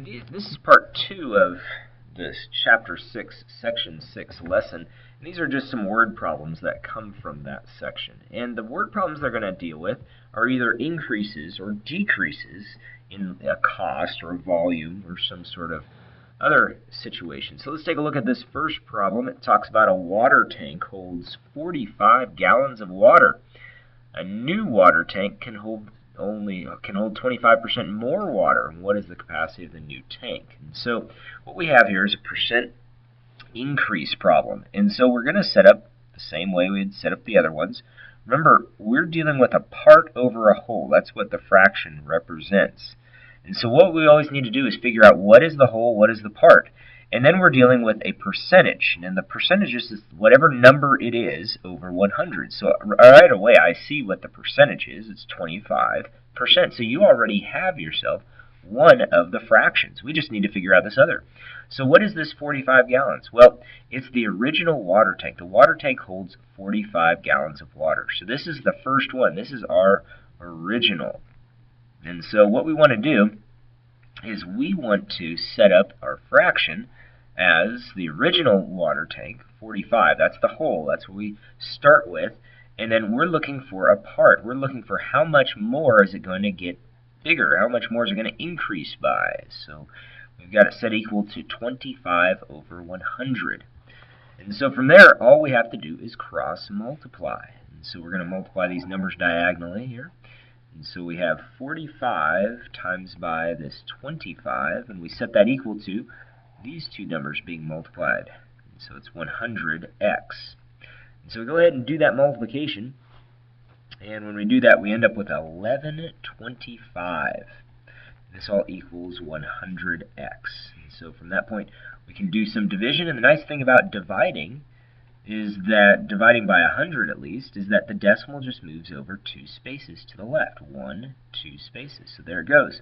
This is part 2 of this chapter 6, section 6 lesson. And these are just some word problems that come from that section. And the word problems they're going to deal with are either increases or decreases in a cost or a volume or some sort of other situation. So let's take a look at this first problem. It talks about a water tank holds 45 gallons of water. A new water tank can hold 25% more water. What is the capacity of the new tank? And so what we have here is a percent increase problem. And so we're going to set up the same way we had set up the other ones. Remember, we're dealing with a part over a whole. That's what the fraction represents. And so what we always need to do is figure out what is the whole, what is the part. And then we're dealing with a percentage. And the percentage is whatever number it is over 100. So right away I see what the percentage is. It's 25%. So you already have yourself one of the fractions. We just need to figure out this other. So what is this 45 gallons? Well, it's the original water tank. The water tank holds 45 gallons of water. So this is the first one. This is our original. And so what we want to do is we want to set up our fraction as the original water tank, 45. That's the whole. That's what we start with. And then we're looking for a part. We're looking for how much more is it going to get bigger? How much more is it going to increase by? So we've got it set equal to 25 over 100. And so from there, all we have to do is cross multiply. And so we're going to multiply these numbers diagonally here. And so we have 45 times by this 25, and we set that equal to these two numbers being multiplied. And so it's 100x. And so we go ahead and do that multiplication, and when we do that, we end up with 1125. This all equals 100x. And so from that point, we can do some division, and the nice thing about dividing is that, dividing by 100 at least, is that the decimal just moves over 2 spaces to the left. 1, 2 spaces. So there it goes.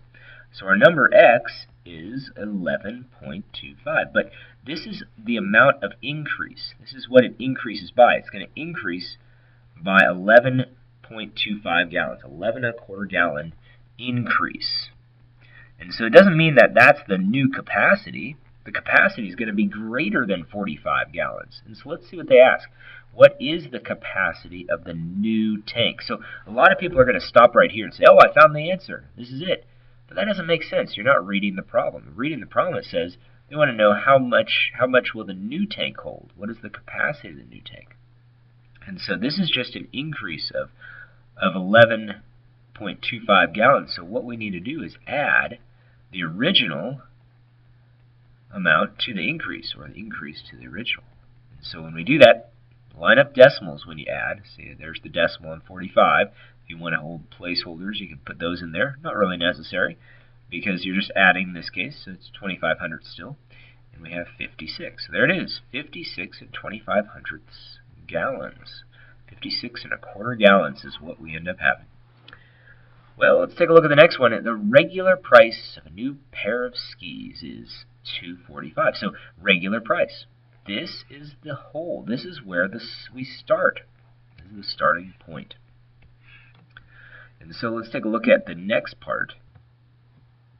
So our number x is 11.25. But this is the amount of increase. This is what it increases by. It's going to increase by 11.25 gallons. 11.25 gallon increase. And so it doesn't mean that that's the new capacity. The capacity is going to be greater than 45 gallons. And so let's see what they ask. What is the capacity of the new tank? So a lot of people are going to stop right here and say, oh, I found the answer. This is it. But that doesn't make sense. You're not reading the problem. Reading the problem, it says they want to know how much will the new tank hold? What is the capacity of the new tank? And so this is just an increase of 11.25 gallons. So what we need to do is add the original amount to the increase, or the increase to the original. And so when we do that, line up decimals when you add. See, there's the decimal in 45. If you want to hold placeholders, you can put those in there. Not really necessary, because you're just adding in this case, so it's 2500 still. And we have 56. So there it is, 56 and 2500 gallons. 56.25 gallons is what we end up having. Well, let's take a look at the next one. The regular price of a new pair of skis is $245. So regular price. This is the whole. This is where we start. This is the starting point. And so let's take a look at the next part.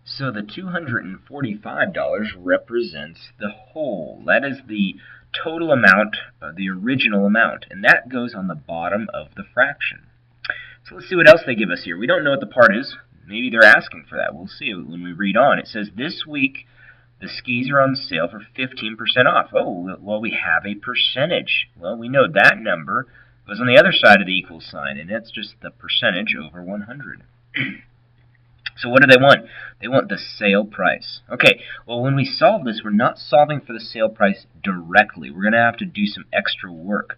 So the $245 represents the whole. That is the total amount, the original amount, and that goes on the bottom of the fraction. So let's see what else they give us here. We don't know what the part is. Maybe they're asking for that. We'll see when we read on. It says this week the skis are on sale for 15% off. Oh, well, we have a percentage. Well, we know that number goes on the other side of the equal sign, and that's just the percentage over 100. So what do they want? They want the sale price. Okay, well, when we solve this, we're not solving for the sale price directly. We're going to have to do some extra work.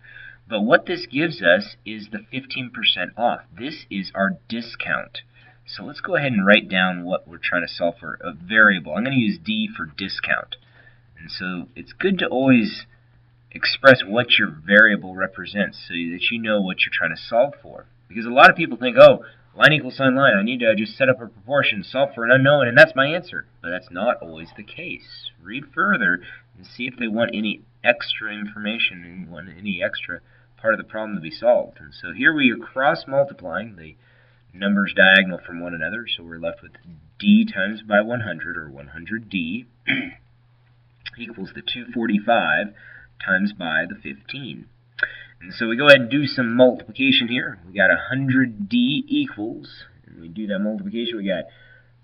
But what this gives us is the 15% off. This is our discount. So let's go ahead and write down what we're trying to solve for, a variable. I'm going to use D for discount. And so it's good to always express what your variable represents so that you know what you're trying to solve for. Because a lot of people think, oh, line equals sign line, I need to just set up a proportion, solve for an unknown, and that's my answer. But that's not always the case. Read further and see if they want any extra information and want any extra part of the problem to be solved. And so here we are cross-multiplying the numbers diagonal from one another, so we're left with D times by 100, or 100D, equals the 245 times by the 15. And so we go ahead and do some multiplication here. We got 100D equals, and we do that multiplication, we got,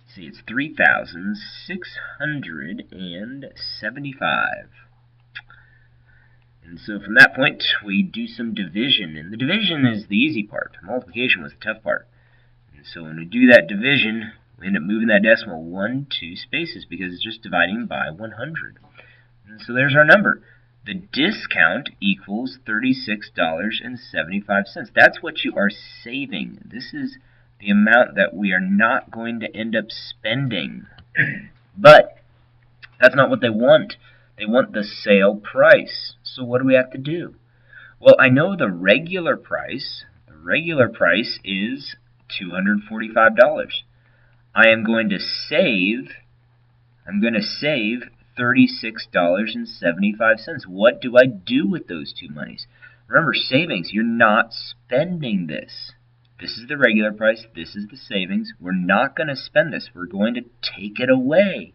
let's see, it's 3,675. And so from that point, we do some division. And the division is the easy part. Multiplication was the tough part. And so when we do that division, we end up moving that decimal 2 spaces because it's just dividing by 100. And so there's our number. The discount equals $36.75. That's what you are saving. This is the amount that we are not going to end up spending. But that's not what they want. They want the sale price. So what do we have to do? Well, I know the regular price. The regular price is $245. I am going to save $36.75. What do I do with those two monies? Remember, savings, you're not spending this. This is the regular price. This is the savings. We're not going to spend this. We're going to take it away.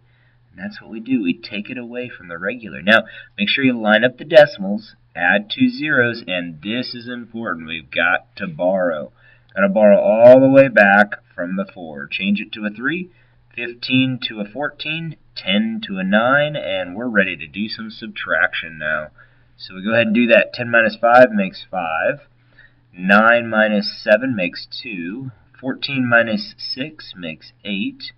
And that's what we do. We take it away from the regular. Now, make sure you line up the decimals, add 2 zeros, and this is important. We've got to borrow. Got to borrow all the way back from the 4. Change it to a 3, 15 to a 14, 10 to a 9, and we're ready to do some subtraction now. So we go ahead and do that. 10 minus 5 makes 5. 9 minus 7 makes 2. 14 minus 6 makes 8.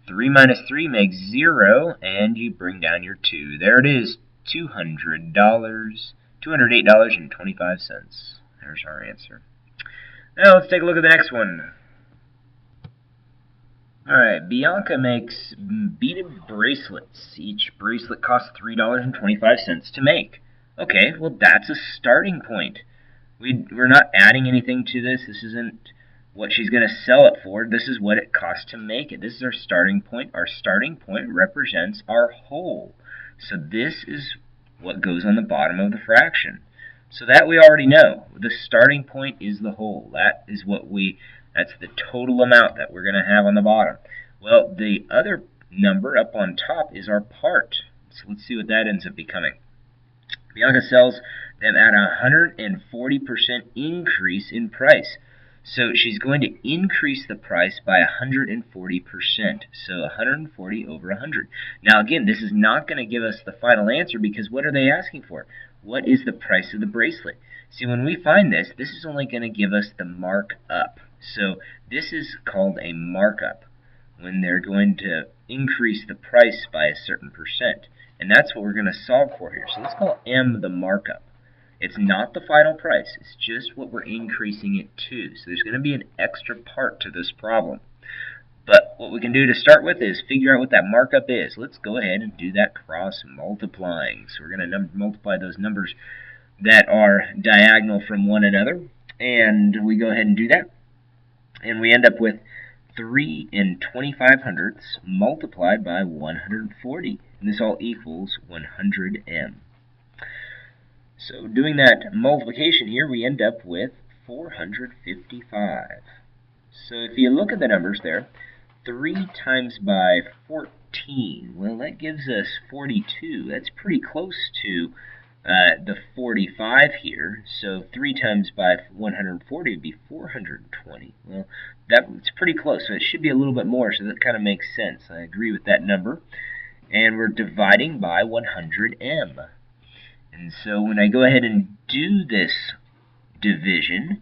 3 minus 3 makes 0, and you bring down your 2. There it is, $208.25. There's our answer. Now let's take a look at the next one. Alright, Bianca makes beaded bracelets. Each bracelet costs $3.25 to make. Okay, well that's a starting point. We're not adding anything to this. This isn't what she's going to sell it for. This is what it costs to make it. This is our starting point. Our starting point represents our whole. So this is what goes on the bottom of the fraction. So that we already know. The starting point is the whole. That's the total amount that we're going to have on the bottom. Well, the other number up on top is our part. So let's see what that ends up becoming. Bianca sells them at a 140% increase in price. So she's going to increase the price by 140%. So 140 over 100. Now again, this is not going to give us the final answer because what are they asking for? What is the price of the bracelet? See, when we find this, this is only going to give us the markup. So this is called a markup when they're going to increase the price by a certain percent. And that's what we're going to solve for here. So let's call M the markup. It's not the final price. It's just what we're increasing it to. So there's going to be an extra part to this problem. But what we can do to start with is figure out what that markup is. Let's go ahead and do that cross multiplying. So we're going to multiply those numbers that are diagonal from one another. And we go ahead and do that. And we end up with 3 25/100 multiplied by 140. And this all equals 100m. So doing that multiplication here, we end up with 455. So if you look at the numbers there, 3 times by 14, well, that gives us 42. That's pretty close to the 45 here. So 3 times by 140 would be 420. Well, that's pretty close, so it should be a little bit more, so that kind of makes sense. I agree with that number. And we're dividing by 100m. And so when I go ahead and do this division,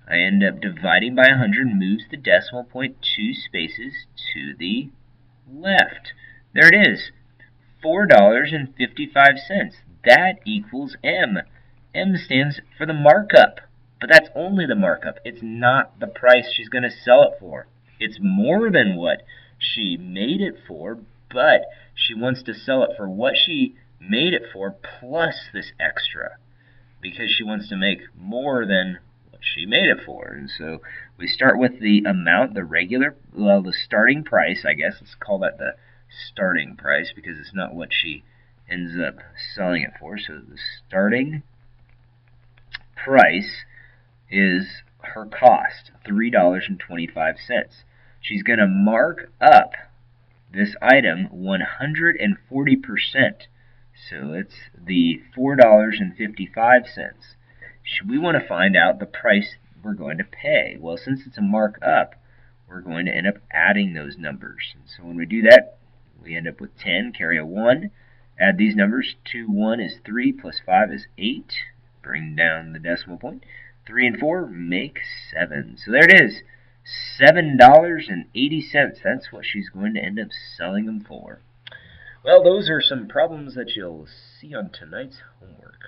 I end up dividing by 100, moves the decimal point 2 spaces to the left. There it is, $4.55. That equals M. M stands for the markup, but that's only the markup. It's not the price she's going to sell it for. It's more than what she made it for, but she wants to sell it for what she made it for plus this extra, because she wants to make more than what she made it for. And so we start with the amount, the starting price, I guess. Let's call that the starting price because it's not what she ends up selling it for. So the starting price is her cost, $3.25. she's going to mark up this item 140%. So it's the $4.55. We want to find out the price we're going to pay. Well, since it's a markup, we're going to end up adding those numbers. And so when we do that, we end up with 10, carry a 1, add these numbers. 2, 1 is 3, plus 5 is 8. Bring down the decimal point. 3 and 4 make 7. So there it is, $7.80. That's what she's going to end up selling them for. Well, those are some problems that you'll see on tonight's homework.